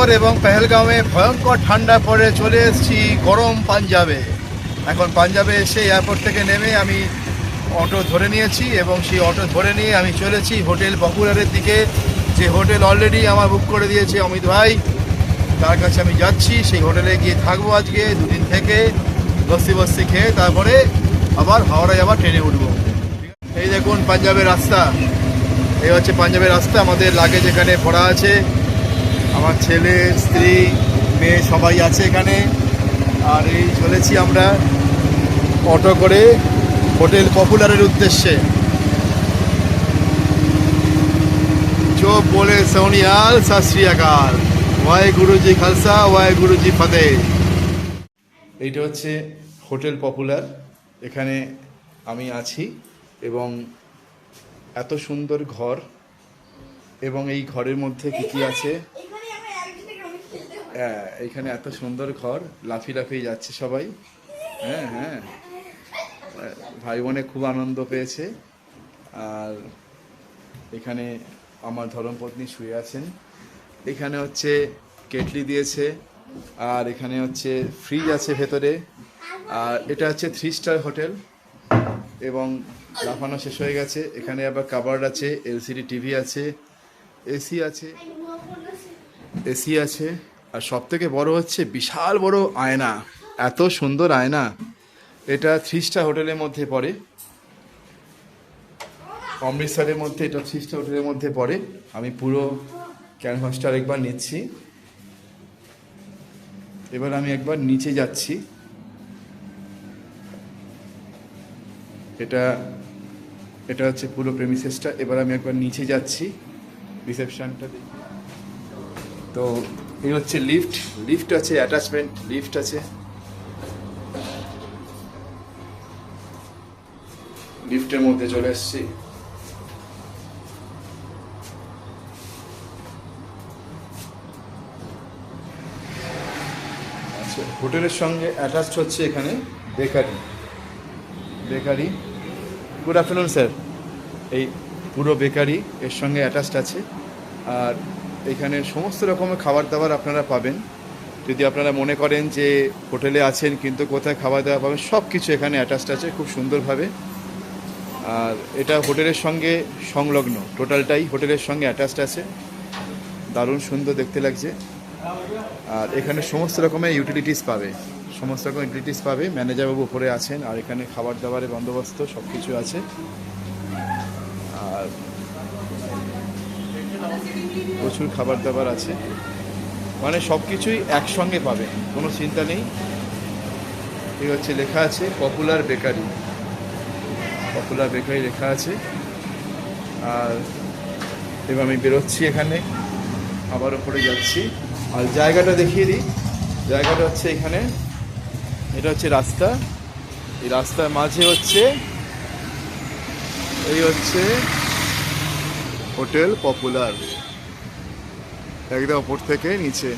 শ্রীনগর এবং পেহেলগাঁওয়ে ভয়ঙ্কর ঠান্ডা পড়ে চলে এসেছি গরম পাঞ্জাবে। এখন পাঞ্জাবে এসে এয়ারপোর্ট থেকে নেমে আমি অটো ধরে নিয়েছি এবং সেই অটো ধরে নিয়ে আমি চলেছি হোটেল পপুলারের দিকে, যে হোটেল অলরেডি আমার বুক করে দিয়েছে অমিত ভাই। তার কাছে আমি যাচ্ছি, সেই হোটেলে গিয়ে থাকবো আজকে দুদিন থেকে, বস্তি বস্তি খেয়ে তারপরে আবার হাওড়ায় আবার ট্রেনে উঠবো। এই দেখুন পাঞ্জাবের রাস্তা, এই হচ্ছে পাঞ্জাবের রাস্তা। আমাদের লাগেজ এখানে পড়া আছে, আমার ছেলে স্ত্রী মেয়ে সবাই আছে এখানে। আর এই চলেছি আমরা অটো করে হোটেল পপুলারের উদ্দেশ্যে। जो बोले सोनियाल सत श्री अकाल, वाहेगुरु जी खालसा वाहेगुरु जी फतेह। এইটা হচ্ছে হোটেল পপুলার, এখানে আমি আছি এবং এত সুন্দর ঘর, এবং এই ঘরের মধ্যে কি কি আছে। হ্যাঁ, এইখানে এত সুন্দর ঘর, লাফিয়ে লাফিয়ে যাচ্ছে সবাই। হ্যাঁ হ্যাঁ, ভাই বোনে খুব আনন্দ পেয়েছে। আর এখানে আমার ধর্মপত্নী শুয়ে আছেন। এখানে হচ্ছে কেটলি দিয়েছে, আর এখানে হচ্ছে ফ্রিজ আছে ভেতরে। আর এটা হচ্ছে 3 স্টার হোটেল এবং লাফানো শেষ হয়ে গেছে। এখানে আবার কাবার্ড আছে, এলসিডি টিভি আছে, এসি আছে, আর সব থেকে বড় হচ্ছে বিশাল বড় আয়না, এত সুন্দর আয়না। এটা 3 স্টার হোটেলের মধ্যে পড়ে, অমৃতসরের মধ্যে এটা 3 স্টার হোটেলের মধ্যে পড়ে। আমি পুরো ক্যানভাসটা একবার নিচ্ছি। এবার আমি একবার নিচে যাচ্ছি। এটা হচ্ছে পুরো প্রেমিসেসটা। এবার আমি একবার নিচে যাচ্ছি রিসেপশনটা দেখি। তো এই হচ্ছে লিফট আছে, অ্যাটাচমেন্ট লিফট আছে। লিফটের মধ্যে চলে এসেছি। আচ্ছা, হোটেলের সঙ্গে অ্যাটাচড হচ্ছে এখানে বেকারি। Good afternoon sir. এই পুরো বেকারি এর সঙ্গে অ্যাটাচড আছে। আর এখানে সমস্ত রকমের খাবার দাবার আপনারা পাবেন। যদি আপনারা মনে করেন যে হোটেলে আছেন কিন্তু কোথায় খাবার দাবার পাবেন, সব কিছু এখানে অ্যাটাচড আছে খুব সুন্দরভাবে। আর এটা হোটেলের সঙ্গে সংলগ্ন, টোটালটাই হোটেলের সঙ্গে অ্যাটাচড আছে। দারুণ সুন্দর দেখতে লাগছে। আর এখানে সমস্ত রকমের ইউটিলিটিস পাবে, ম্যানেজারবাবু উপরে আছেন। আর এখানে খাবার দাবারের বন্দোবস্ত সব কিছু আছে। আর প্রচুর খাবার দাবার আছে, মানে সব কিছুই একসঙ্গে পাবে, কোনো চিন্তা নেই। এই হচ্ছে লেখা আছে পপুলার বেকারি লেখা আছে। আর এবার আমি বেরোচ্ছি, এখানে আবার ওপরে যাচ্ছি। আর জায়গাটা দেখিয়ে দিই, জায়গাটা হচ্ছে এখানে, এটা হচ্ছে রাস্তা। এই রাস্তার মাঝে হচ্ছে এই হচ্ছে হোটেল পপুলার, একদম ওপর থেকে নিচে।